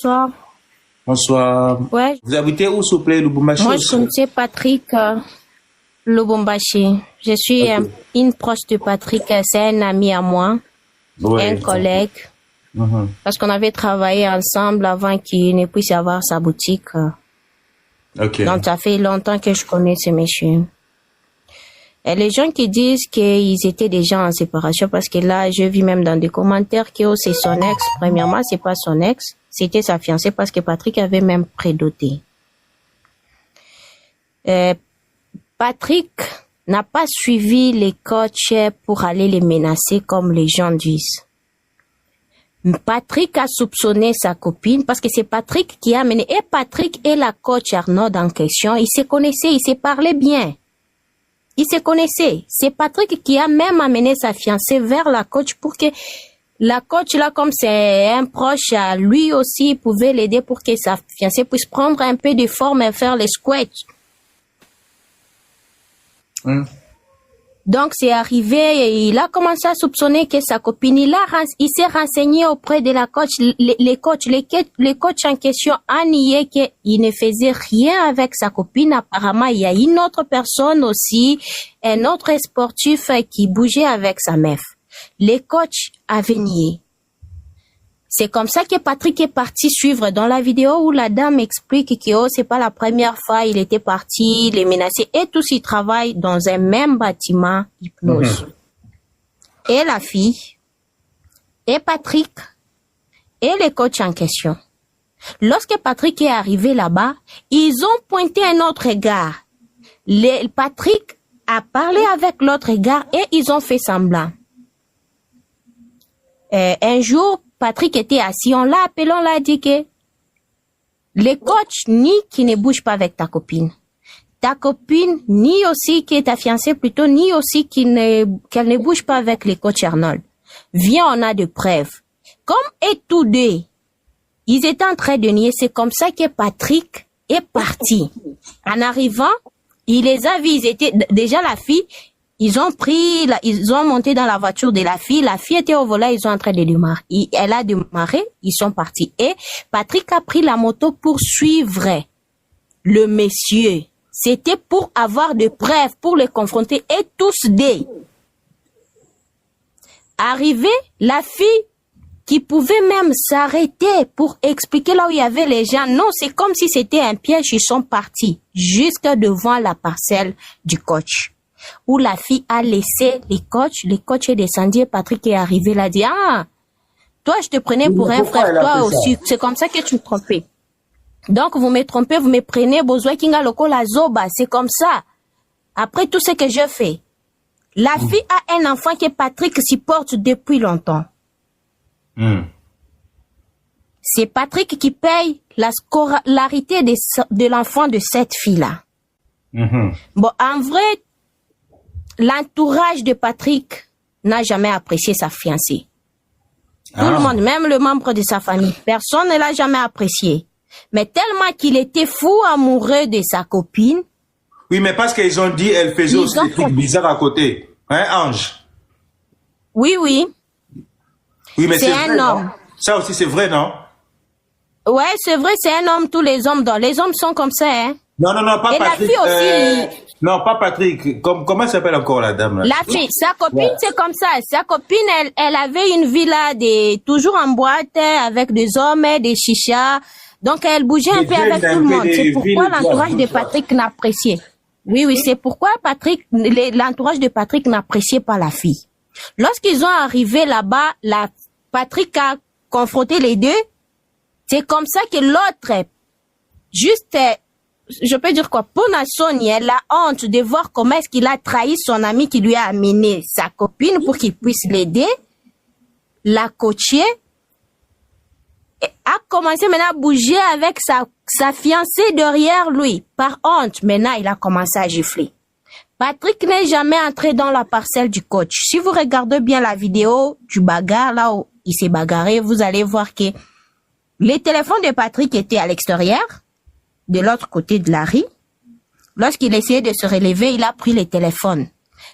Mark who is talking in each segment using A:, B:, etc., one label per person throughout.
A: Bonsoir.
B: Bonsoir.
A: Ouais.
B: Vous habitez où, s'il vous plaît, Lubumbashi?
A: Moi, je connaissais Patrick Lubumbashi. Je suis une proche de Patrick. C'est un ami à moi, un collègue. Parce qu'on avait travaillé ensemble avant qu'il ne puisse avoir sa boutique. Donc, ça fait longtemps que je connais ce monsieur. Et les gens qui disent qu'ils étaient déjà en séparation, parce que là, je vis même dans des commentaires que c'est son ex. Premièrement, c'est pas son ex, c'était sa fiancée parce que Patrick avait même prédoté. Patrick n'a pas suivi les coachs pour aller les menacer comme les gens disent. Patrick a soupçonné sa copine parce que c'est Patrick qui a mené. Et Patrick et la coach Arnaud en question, ils se connaissaient, ils se parlaient bien. Ils se connaissaient. C'est Patrick qui a même amené sa fiancée vers la coach pour que la coach, là, comme c'est un proche, lui aussi pouvait l'aider pour que sa fiancée puisse prendre un peu de forme et faire les squats. Donc, c'est arrivé et il a commencé à soupçonner que sa copine, il s'est renseigné auprès de la coach, les coachs en question a nié qu'il ne faisait rien avec sa copine. Apparemment, il y a une autre personne aussi, un autre sportif qui bougeait avec sa meuf. Les coachs avaient nié. C'est comme ça que Patrick est parti suivre dans la vidéo où la dame explique que c'est pas la première fois il était parti les menacer et tous ils travaillent dans un même bâtiment hypnose. Et la fille, et Patrick, et les coachs en question. Lorsque Patrick est arrivé là-bas, ils ont pointé un autre gars. Patrick a parlé avec l'autre gars et ils ont fait semblant. Un jour, Patrick était assis, on l'a appelé, on l'a dit que les coachs ni qui ne bouge pas avec ta copine, ni aussi qui est ta fiancée plutôt, ni aussi qu'elle ne bouge pas avec les coachs Arnold. Viens, on a de preuves. Comme et tous deux, ils étaient en train de nier, c'est comme ça que Patrick est parti. En arrivant, il les a vus, ils étaient, déjà la fille, ils ont monté dans la voiture de la fille était au volant, ils sont en train de démarrer. Elle a démarré, ils sont partis. Et Patrick a pris la moto pour suivre le monsieur. C'était pour avoir des preuves, pour les confronter et tous deux. Arrivé, la fille qui pouvait même s'arrêter pour expliquer là où il y avait les gens. Non, c'est comme si c'était un piège, ils sont partis jusque devant la parcelle du coach. Où la fille a laissé les coachs est descendu et Patrick est arrivé là, dit, toi je te prenais pour un frère, toi aussi, c'est comme ça que tu me trompais. Donc vous me trompez, vous me prenez, besoin kinga loko la zoba, c'est comme ça. Après tout ce que je fais. La fille a un enfant que Patrick supporte depuis longtemps. C'est Patrick qui paye la scolarité de l'enfant de cette fille-là. Bon, en vrai, l'entourage de Patrick n'a jamais apprécié sa fiancée. Tout le monde, même le membre de sa famille, personne ne l'a jamais apprécié. Mais tellement qu'il était fou amoureux de sa copine.
B: Oui, mais parce qu'ils ont dit elle faisait aussi des trucs bizarres à côté. Hein, Ange?
A: Oui, oui.
B: Oui, mais
A: c'est un homme.
B: Non? Ça aussi, c'est vrai, non?
A: Ouais, c'est vrai, c'est un homme, tous les hommes. Les hommes sont comme ça, hein.
B: Non, pas
A: et
B: Patrick.
A: La fille aussi.
B: Non, pas Patrick. Comment s'appelle encore la dame là?
A: La fille, sa copine, c'est comme ça. Sa copine, elle avait une villa toujours en boîte avec des hommes, des chichas. Donc elle bougeait un peu avec tout le monde. C'est pourquoi l'entourage de Patrick n'appréciait. Oui, c'est pourquoi l'entourage de Patrick n'appréciait pas la fille. Lorsqu'ils ont arrivé là-bas, Patrick a confronté les deux. C'est comme ça que l'autre, juste, je peux dire quoi, pour Sonia, elle a honte de voir comment est-ce qu'il a trahi son ami qui lui a amené sa copine pour qu'il puisse l'aider, la coacher, et a commencé maintenant à bouger avec sa fiancée derrière lui. Par honte, maintenant il a commencé à gifler. Patrick n'est jamais entré dans la parcelle du coach. Si vous regardez bien la vidéo du bagarre, là où il s'est bagarré, vous allez voir que les téléphones de Patrick étaient à l'extérieur, de l'autre côté de la rue. Lorsqu'il essayait de se relever, il a pris les téléphones.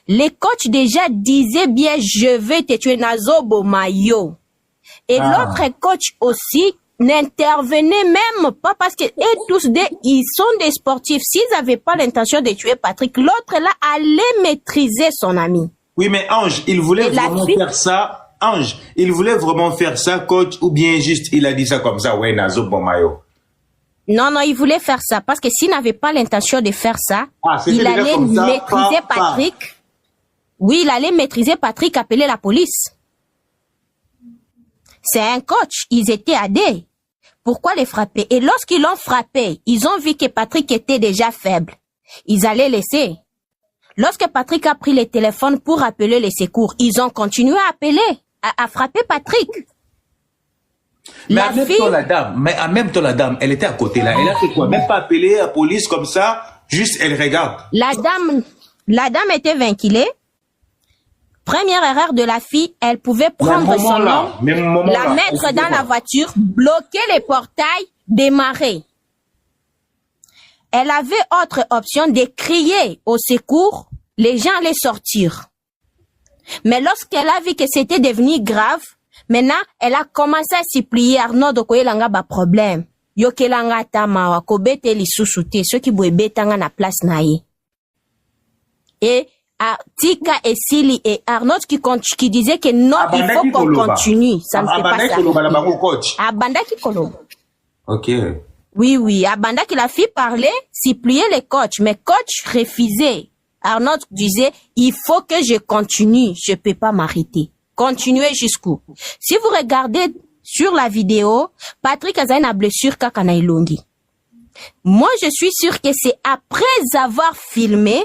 A: Les coachs déjà disaient bien, je vais te tuer, Nazobo Mayo. Et l'autre coach aussi n'intervenaient même pas parce que ils sont des sportifs. S'ils n'avaient pas l'intention de tuer Patrick, l'autre là allait maîtriser son ami.
B: Oui, mais Ange, il voulait vraiment faire ça. Ange, il voulait vraiment faire ça, coach, ou bien juste il a dit ça comme ça, ouais, Nazo Bomayo.
A: Non, il voulait faire ça parce que s'il n'avait pas l'intention de faire ça, il allait maîtriser Patrick. Oui, il allait maîtriser Patrick, appeler la police. C'est un coach, ils étaient à deux. Pourquoi les frapper? Et lorsqu'ils l'ont frappé, ils ont vu que Patrick était déjà faible. Ils allaient laisser. Lorsque Patrick a pris le téléphone pour appeler les secours, ils ont continué à appeler, à frapper Patrick.
B: Mais en même temps, la dame, elle était à côté là. Elle a fait quoi? Même pas appeler la police comme ça, juste elle regarde.
A: La dame était vaincue. Première erreur de la fille, elle pouvait prendre son nom, la mettre dans la voiture, bloquer les portails, démarrer. Elle avait autre option de crier au secours, les gens allaient sortir. Mais lorsqu'elle a vu que c'était devenu grave, maintenant, elle a commencé à supplier Arnaud de koyelanga ba problème. Yokelanga tamawa kobete li susute, ceux qui boebetanga na place naye. Et Tika et Sili et Arnaud qui disaient que non, il faut qu'on continue. Ça ne fait pas ça. Abanda qui koloba.
B: Ok.
A: Oui. Abanda qui la fit parler, supplier les coachs, mais coach refusait. Arnaud disait, il faut que je continue, je peux pas m'arrêter. Continuez jusqu'où. Si vous regardez sur la vidéo, Patrick a une blessure kakana ilongi. Moi, je suis sûr que c'est après avoir filmé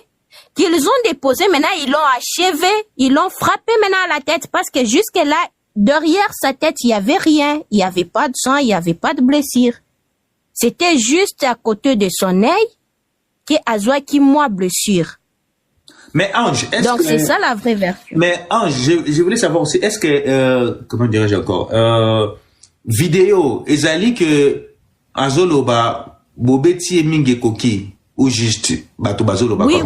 A: qu'ils ont déposé, maintenant ils l'ont achevé, ils l'ont frappé maintenant à la tête parce que jusque là, derrière sa tête, il y avait rien, il y avait pas de sang, il y avait pas de blessure. C'était juste à côté de son œil que Azwa qui moi blessure.
B: Mais Ange, est-ce que...
A: Donc c'est ça la vraie version.
B: Mais Ange, je voulais savoir aussi, est-ce que, comment dirais-je encore, vidéo, ezali que Azoloba, Bobeti et Minge Koki, ou juste, Bato Bazoloba.
A: Oui.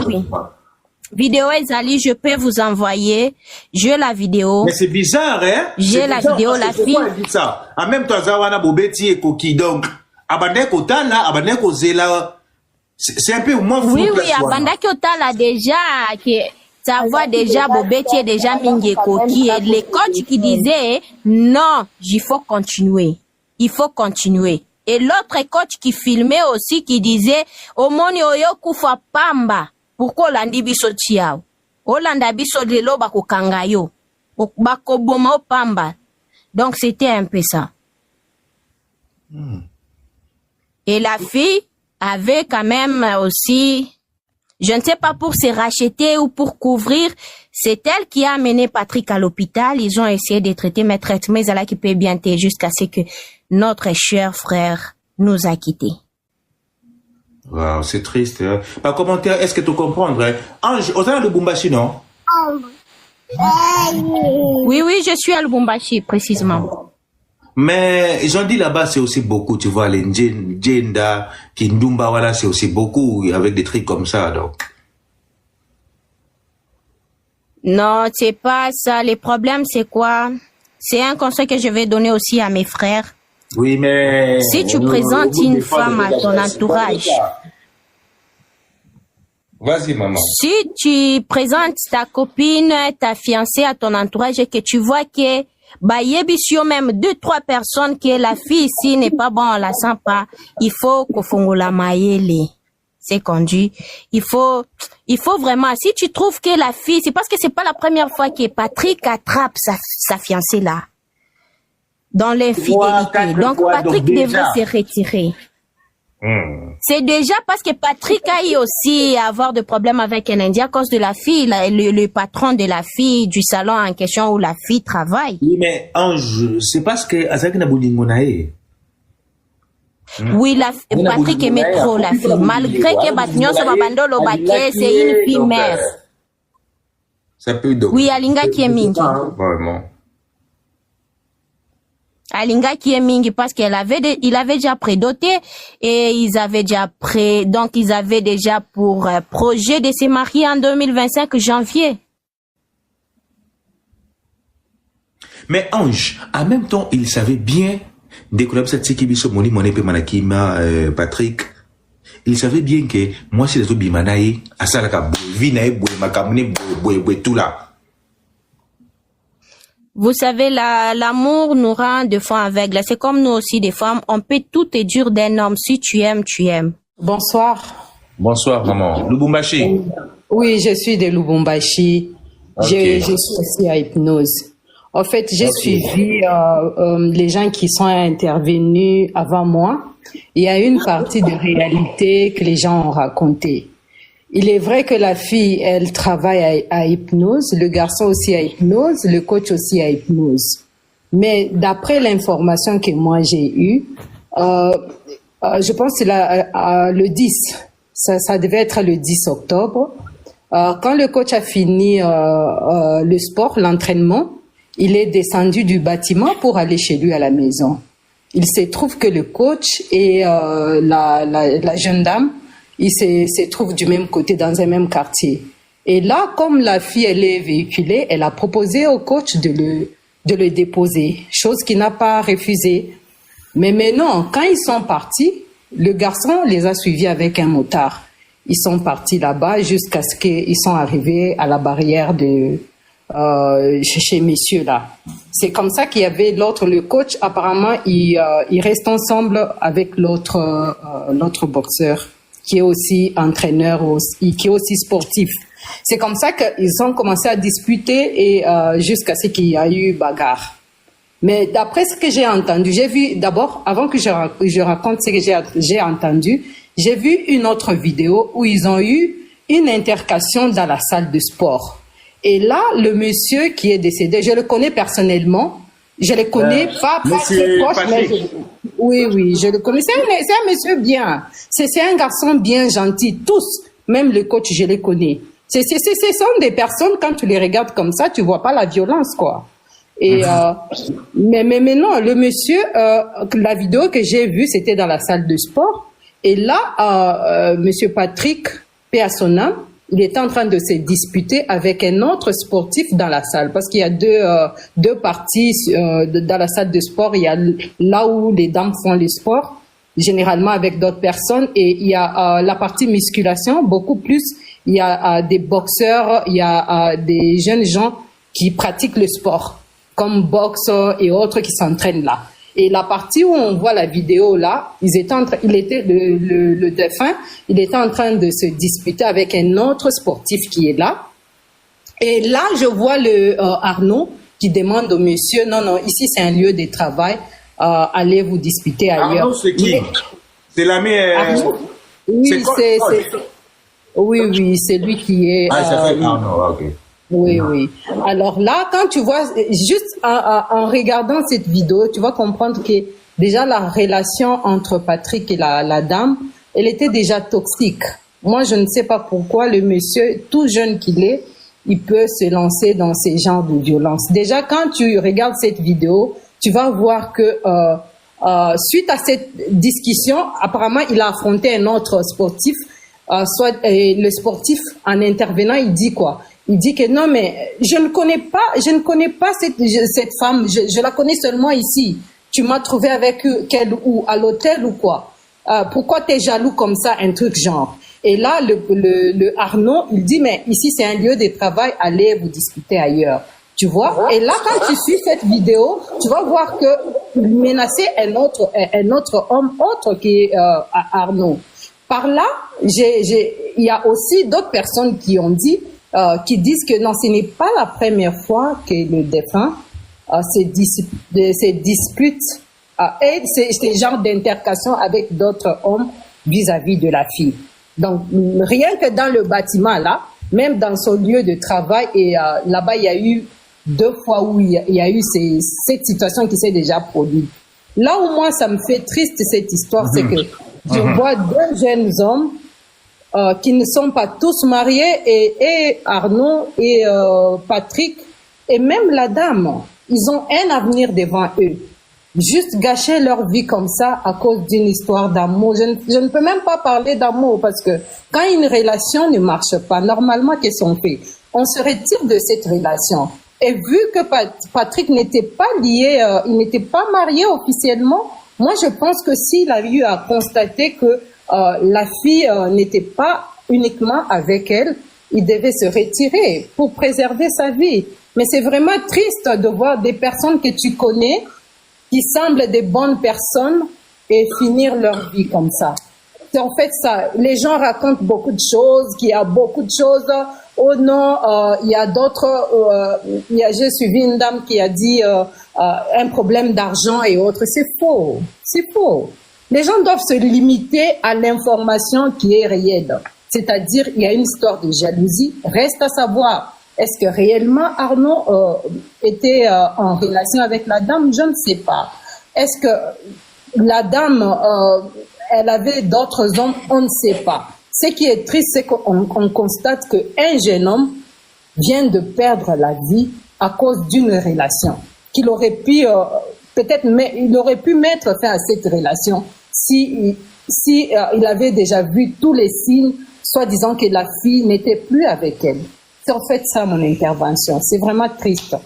A: Vidéo ezali, je peux vous envoyer. J'ai la vidéo.
B: Mais c'est bizarre, hein?
A: J'ai la vidéo, la fille.
B: Pourquoi elle dit ça? En même temps, Zawana Bobeti et Koki, donc, Abandek Otala, Abandek Ozela, c'est un peu moins flou.
A: Oui, Abandek Otala déjà, ça voit déjà Bobeti et déjà Minge Koki. Et les coachs qui disaient, non, il faut continuer. Il faut continuer. Et l'autre coach qui filmait aussi, qui disait, Omoni oyo kufa pamba. Pourquoi Olandi biso tiao? Olanda biso lelo bako kangayo. Bako boma pamba. Donc c'était un peu ça. Et la fille avait quand même aussi, je ne sais pas pour se racheter ou pour couvrir, c'est elle qui a amené Patrick à l'hôpital. Ils ont essayé de traiter mes traitements, mais qui peut bien t'aider jusqu'à ce que notre cher frère nous a quittés.
B: Wow, c'est triste. Hein? Par commentaire, est-ce que tu comprends? Ange, au sein de Lubumbashi, non?
A: Oui, je suis à Lubumbashi, précisément.
B: Mais ils ont dit là-bas, c'est aussi beaucoup, tu vois, les Ndjenda, Kindumba, voilà, c'est aussi beaucoup, avec des trucs comme ça, donc.
A: Non, c'est pas ça. Le problème, c'est quoi? C'est un conseil que je vais donner aussi à mes frères.
B: Oui, mais...
A: Si tu présentes une femme à ton entourage...
B: Vas-y, maman.
A: Si tu présentes ta copine, ta fiancée à ton entourage et que tu vois que... Bayebisio même 2-3 personnes que la fille ici n'est pas bon, on la sent pas. Il faut la maïele. C'est conduit. Il faut vraiment, si tu trouves que la fille, c'est parce que c'est pas la première fois que Patrick attrape sa fiancée là. Dans l'infidélité. Donc Patrick devrait se retirer. C'est déjà parce que Patrick a eu aussi avoir de problèmes avec un Indien à cause de la fille, le patron de la fille du salon en question où la fille travaille.
B: Oui, mais Ange, c'est parce que Azaki na Bolingonae.
A: Oui, Patrick aimait trop la fille. Malgré que Batnyon Sobabandolo Baké, c'est une fille mère.
B: Ça peut donc.
A: Oui, Alinga qui est mingi.
B: Vraiment.
A: Alinga qui est mingi parce il avait déjà prédoté et ils avaient déjà pour projet de se marier en 2025 janvier.
B: Mais Ange, en même temps, il savait bien Patrick, il savait bien que moi, si les autres bimanaï, à ça, tout là.
A: Vous savez, l'amour nous rend des fois aveugles. C'est comme nous aussi, des femmes, on peut tout te dire d'un homme. Si tu aimes, tu aimes.
C: Bonsoir.
B: Bonsoir, maman. Lubumbashi.
C: Oui, je suis de Lubumbashi. Okay. Je suis aussi à Hypnose. En fait, j'ai suivi les gens qui sont intervenus avant moi. Il y a une partie de réalité que les gens ont raconté. Il est vrai que la fille, elle travaille à Hypnose, le garçon aussi à Hypnose, le coach aussi à Hypnose. Mais d'après l'information que moi j'ai eue, je pense que le 10, ça devait être le 10 octobre, quand le coach a fini le sport, l'entraînement, il est descendu du bâtiment pour aller chez lui à la maison. Il se trouve que le coach et la jeune dame, ils se trouvent du même côté, dans un même quartier. Et là, comme la fille, elle est véhiculée, elle a proposé au coach de le déposer, chose qu'il n'a pas refusée. Mais maintenant, quand ils sont partis, le garçon les a suivis avec un motard. Ils sont partis là-bas jusqu'à ce qu'ils sont arrivés à la barrière de chez messieurs là. C'est comme ça qu'il y avait l'autre, le coach. Apparemment, il reste ensemble avec l'autre boxeur qui est aussi entraîneur, qui est aussi sportif. C'est comme ça qu'ils ont commencé à disputer et jusqu'à ce qu'il y a eu bagarre. Mais d'après ce que j'ai entendu, j'ai vu d'abord, avant que je raconte ce que j'ai entendu, j'ai vu une autre vidéo où ils ont eu une altercation dans la salle de sport. Et là, le monsieur qui est décédé, je le connais personnellement. Je le connais pas très proche, mais oui, je le connais. C'est un monsieur bien. C'est un garçon bien gentil. Tous, même le coach, je les connais. Ce sont des personnes, quand tu les regardes comme ça, tu vois pas la violence, quoi. Et mais non, le monsieur, la vidéo que j'ai vue, c'était dans la salle de sport. Et là, monsieur Patrick, paix à son âme, il était en train de se disputer avec un autre sportif dans la salle, parce qu'il y a deux parties dans la salle de sport. Il y a là où les dames font le sport, généralement avec d'autres personnes, et il y a la partie musculation, beaucoup plus. Il y a des boxeurs, il y a des jeunes gens qui pratiquent le sport, comme boxe et autres qui s'entraînent là. Et la partie où on voit la vidéo là, le défunt, il était en train de se disputer avec un autre sportif qui est là. Et là, je vois le Arnaud qui demande au monsieur, non, ici c'est un lieu de travail, allez vous disputer ailleurs.
B: Arnaud, c'est qui? C'est l'ami.
C: Oui, c'est lui qui est.
B: Ah, ça fait Arnaud, ok.
C: Oui. Alors là, quand tu vois, juste en regardant cette vidéo, tu vas comprendre que déjà la relation entre Patrick et la dame, elle était déjà toxique. Moi, je ne sais pas pourquoi le monsieur, tout jeune qu'il est, il peut se lancer dans ces genres de violence. Déjà, quand tu regardes cette vidéo, tu vas voir que suite à cette discussion, apparemment, il a affronté un autre sportif. Le sportif, en intervenant, il dit quoi? Il dit que non, mais je ne connais pas cette femme, je la connais seulement ici. Tu m'as trouvé avec qu'elle ou à l'hôtel ou quoi? Pourquoi t'es jaloux comme ça, un truc genre? Et là, le Arnaud, il dit, mais ici c'est un lieu de travail, allez vous discuter ailleurs. Tu vois? Et là, quand tu suis cette vidéo, tu vas voir que il menaçait un autre homme autre qui est Arnaud. Par là, il y a aussi d'autres personnes qui ont dit, qui disent que non, ce n'est pas la première fois que le défunt se dispute et ce genre d'intercation avec d'autres hommes vis-à-vis de la fille. Donc, rien que dans le bâtiment là, même dans son lieu de travail, et là-bas, il y a eu 2 fois où il y a eu cette situation qui s'est déjà produite. Là où moi, ça me fait triste cette histoire, c'est que je vois 2 jeunes hommes qui ne sont pas tous mariés, et Arnaud et Patrick, et même la dame, ils ont un avenir devant eux. Juste gâcher leur vie comme ça à cause d'une histoire d'amour. Je ne peux même pas parler d'amour, parce que quand une relation ne marche pas, normalement, qu'est-ce qu'on fait? On se retire de cette relation. Et vu que Patrick n'était pas lié, il n'était pas marié officiellement, moi je pense que s'il a eu à constater que la fille n'était pas uniquement avec elle, il devait se retirer pour préserver sa vie. Mais c'est vraiment triste de voir des personnes que tu connais, qui semblent des bonnes personnes, et finir leur vie comme ça. C'est en fait ça. Les gens racontent beaucoup de choses, qu'il y a beaucoup de choses. Oh non, il y a d'autres. J'ai suivi une dame qui a dit un problème d'argent et autres. C'est faux. C'est faux. Les gens doivent se limiter à l'information qui est réelle. C'est-à-dire, il y a une histoire de jalousie. Reste à savoir, est-ce que réellement Arnaud était en relation avec la dame? Je ne sais pas. Est-ce que la dame, elle avait d'autres hommes? On ne sait pas. Ce qui est triste, c'est qu'on constate qu'un jeune homme vient de perdre la vie à cause d'une relation. Qu'il aurait pu, il aurait pu mettre fin à cette relation si il avait déjà vu tous les signes, soi-disant que la fille n'était plus avec elle. C'est en fait ça mon intervention. C'est vraiment triste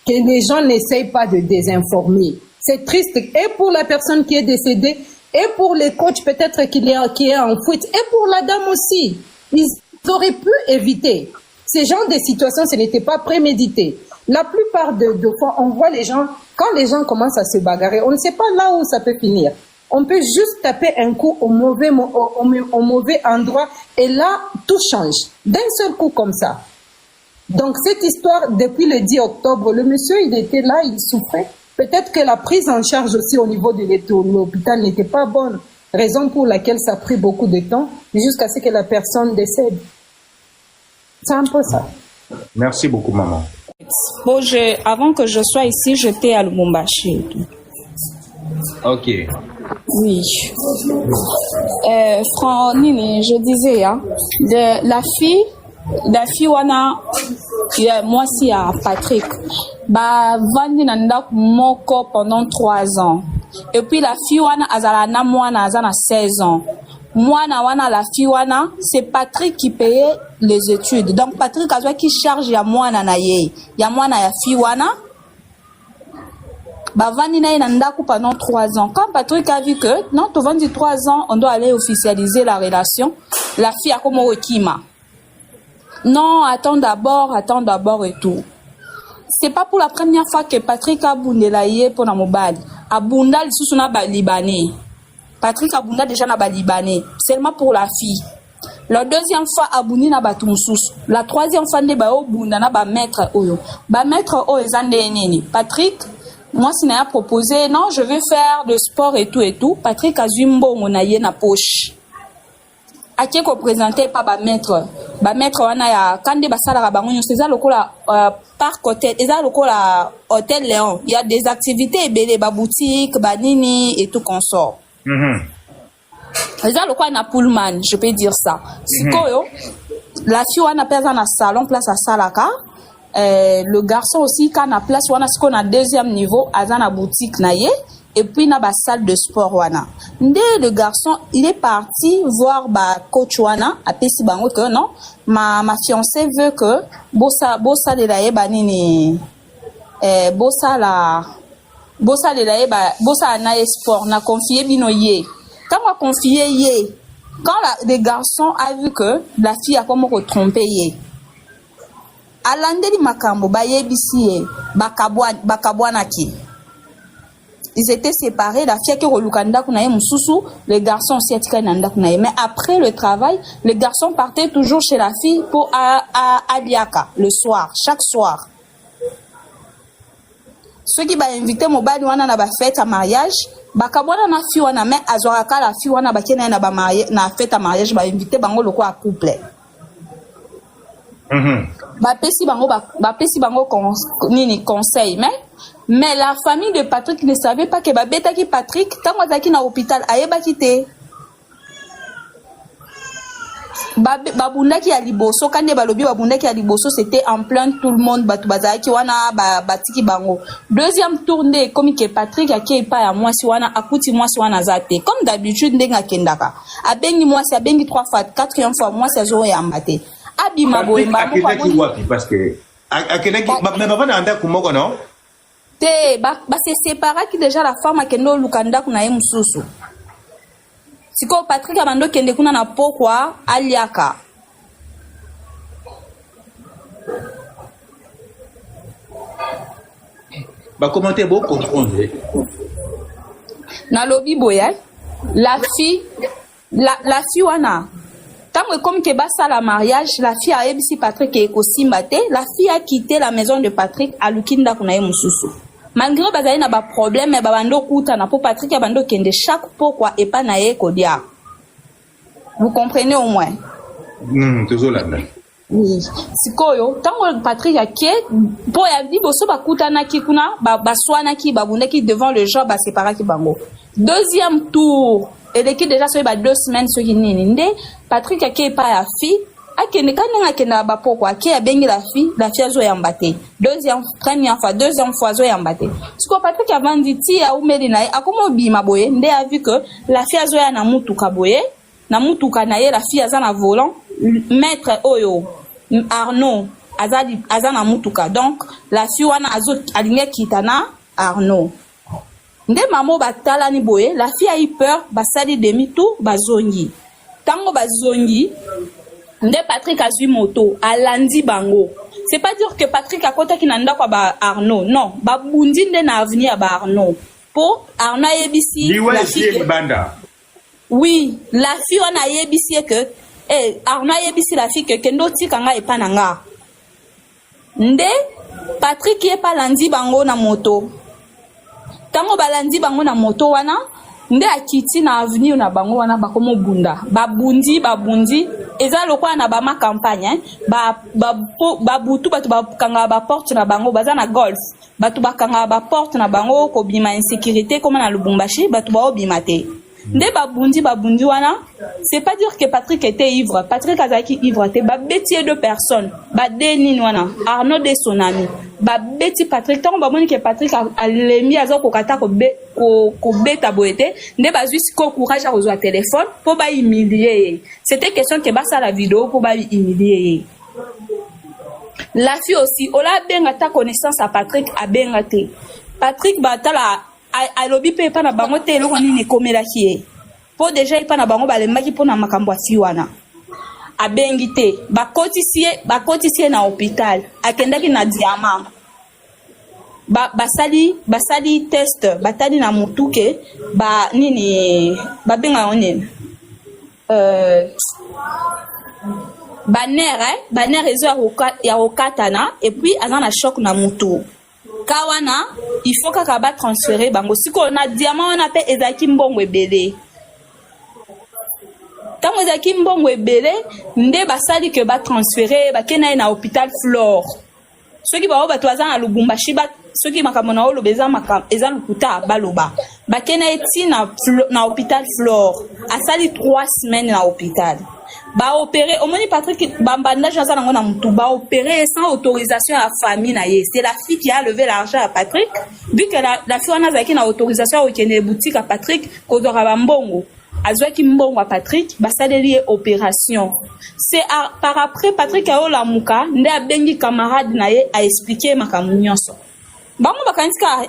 C: que les gens n'essayent pas de désinformer. C'est triste et pour la personne qui est décédée et pour les coachs peut-être qui est en fuite et pour la dame aussi. Ils auraient pu éviter. Ces genres de situations, ce n'était pas prémédité. La plupart de fois, on voit les gens, quand les gens commencent à se bagarrer, on ne sait pas là où ça peut finir. On peut juste taper un coup au mauvais endroit et là, tout change. D'un seul coup comme ça. Donc cette histoire, depuis le 10 octobre, le monsieur, il était là, il souffrait. Peut-être que la prise en charge aussi au niveau de l'hôpital n'était pas bonne. Raison pour laquelle ça a pris beaucoup de temps jusqu'à ce que la personne décède. C'est un peu ça.
B: Merci beaucoup, maman.
D: Bon, avant que je sois ici, j'étais à Lubumbashi.
B: Ok.
D: Oui. Nini, je disais, hein, de la fille wana, moi si à Patrick, vandi nanda moko pendant 3 ans. Et puis la fille wana azalana mwana azana 16 ans. Mwana wana la fille wana, c'est Patrick qui payait les études. Donc Patrick azwa qui charge ya mwana na ye. Ya mwana ya fille wana. Vandi na ndako pendant 3 ans. Quand Patrick a vu que, non, tu vends 3 ans, on doit aller officialiser la relation, la fille a comme Okima. Non, attends d'abord et tout. C'est pas pour la première fois que Patrick a boundé la yé pour la mobile. A bounda le sous na libanais. Patrick a bounda déjà na libanais. Seulement pour la fille. La deuxième fois a boundé na batumsus. La troisième fois ne ba o bounda na ba maître oyo. Ba maître o ezande nini. Patrick, moi si n'a proposé, non, je vais faire le sport et tout. Patrick a zumbo monaye na poche. Ake ko présenté pas ba maître wana ya kande basala ka bango c'est ça lokola parc hôtel eza lokola hôtel Léon, il y a des activités belé ba boutique ba nini et tout consort. Eza lokola na Pullman, je peux dire ça. Sikoyo la fille wana pesa na salon place à salaka, le garçon aussi quand na place wana siko na deuxième niveau azana boutique na ye. Et puis na ba salle de sport wana. Ndé le garçon, il est parti voir ba coach wana a pesi bango que non, ma fiancée veut que bossa de la yeba nini bossa de la yeba bossa na sport na confier bino ye. Quand on a confié ye, quand le garçon a vu que la fille a comme trompé ye. Alandeli makambo ba yebisi ye bakabwana ki. Ils étaient séparés, la fille qui relukanda kunaye mususu, le garçon aussi atika nanda kunaye. Mais après le travail, le garçon partait toujours chez la fille pour à Diaka le soir, chaque soir. Ceux qui ba invité mobile wana na ba fête à mariage, bakabwana na fille wana mais azoraka la fille wana bakena na ba mariage na fête à mariage ba invité bango loko à couple. Bapesi bango nini conseil mais la famille de Patrick ne savait pas que babeta ki Patrick tango azaki na hôpital ayeba kité babundaki ya liboso kande balobi babundaki ya liboso c'était en plein tout le monde batu bazaki wana batiki bango deuxième tournée comme que Patrick aki pa ya mwasi wana akuti mwasi wana zate comme d'habitude ndenga kendaka abengi mwasi abengi 3 fois 4e fois mwasi azo yamba te abima boyemba
B: wapi parce que mais papa na anda kumoko non
D: te se sépara qui déjà la femme akendo lukanda kuna ye mususu siko Patrick abando kende kuna na pokwa aliaka
B: ba commenter beaucoup comprendre
D: na lobi boya la fille wana tango comme que basa la mariage la fille a ebisi Patrick et kosimba te la fille a quitté la maison de Patrick à lukinda kuna ye mususu malgré bazali na ba problème ba bando kuta na po Patrick ya bando kende chaque pourquoi et pas na ye kodia vous comprenez au moins
B: toujours là
D: oui sikoyo tango Patrick ake po ya di boso bakuta na ki kuna baswana ki babundaki devant le genre ba séparer ki bango deuxième tour et l'équipe déjà sur 2 semaines ce qui ninde Patrick ake pa ya fille akende kananga kenda ba pokwa ake ya bengi la fille azo yambate deuxième fois zo yambate siko Patrick avant dit ti ya umeli na akomo bima boye nde a vu que la fille azo ya na mutuka boye na mutuka na ye la fille aza na volant maître oyo Arnaud aza na mutuka donc la fille wana azo alinge kitana Arnaud nde mamo batala ni boye la fille a eu peur basali demi tour bazongi tango bazongi nde Patrick azui moto alandi bango c'est pas dire que Patrick a kota ki nanda kwa ba Arnaud non babundi nde na avenir ba Arnaud po Arnaud yebisi la fille
B: banda
D: oui la fille on a yebisi que Arnaud yebisi la fille que kendo tikanga epananga nde Patrick yepa landi bango na moto tango balandi bango na moto wana nde akiti na avenue na bango wana bakomo bunda babundi eza lokwa na ba ma campagne babutu batu bakanga ba porte na bango baza na golf batu bakanga ba porte na bango ko bima insécurité comme na Lubumbashi batu ba obima te nde babundi wana c'est pas dire que Patrick était ivre Patrick azaki ivre te babeti 2 personnes badeni wana Arnaud de son ami babeti Patrick tant ba moni que Patrick a lemi azo kokata ko beta boete nde bazui siko courage a rezo téléphone pour ba humilier c'était question que basa la vidéo pour ba humilier la fille aussi ola benga ta connaissance à Patrick a benga te Patrick batala alobi pe pa na bango te eloko nini ekomelaki ye po déjà epa na bango balemaki mpo na makambo ya fille wana abengi te bakotisi ye na hôpital akendaki na diamant basali test batali na mutu ke nini babenga yango nini baner ezo ya kokatana et puis aza na choc na mutu kawana il faut kaka ba transférer bango siko na diamant on appelle ezaki mbongo ebele tango ezaki mbongo ebele nde basali que ba transférer bakena na hôpital Flore ceux qui ba bato na Lubumbashi ceux qui makambo na olo beza eza lukuta baloba bakena eti na hôpital Flore asali 3 semaines na hôpital ba opérer au moins Patrick bambanda jaza nango na mutu ba opérer sans autorisation à la famille na ye c'est la fille qui a levé l'argent à Patrick vu que la fille wana zaki na autorisation au kene boutique à Patrick kodora bambongo azwaki mbongo à Patrick basaleli opération c'est par après Patrick a ola muka nde abengi camarade na ye a expliquer makambo nyonso bango bakanisika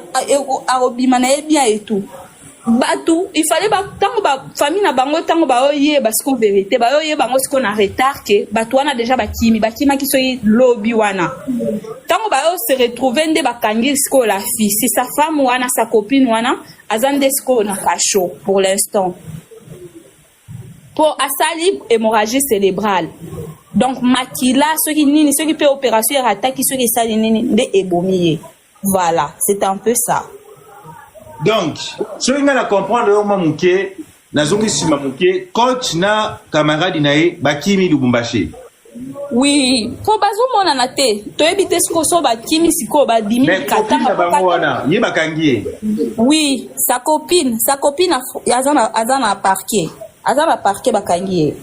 D: a obima na ye bien et tout batu il fallait tango ba famille na bango tango ba oye basiko vérité ba oye bango siko na retard que batu wana déjà bakima ki soyi lobby wana tango ba se retrouver nde bakangi siko la fille c'est sa femme wana sa copine wana azande siko na cacho pour l'instant pour asali hémorragie cérébrale donc makila ceux qui fait opération attaque ceux qui sali nini nde ebomiye voilà c'est un peu ça.
B: Donc, ce que je comprends de Mamuke, Nazongi Mamuke, coach na camarade nae Bakimi Lubumbashi.
D: Oui, faut bazo mona na te. To ebite siko so Bakimi siko ba dimi katanga
B: wana. Ye bakangie.
D: Oui, sa copine azana parquet. Azana parquet bakangie.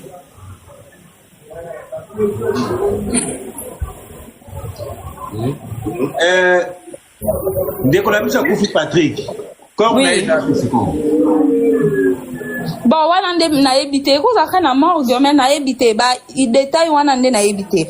B: Dès qu'on a mis ça Kofi Patrick. Comme
D: oui. Bon wana nde na ebite ko za kana morgue mais na ebite ba i détail wana nde na ebite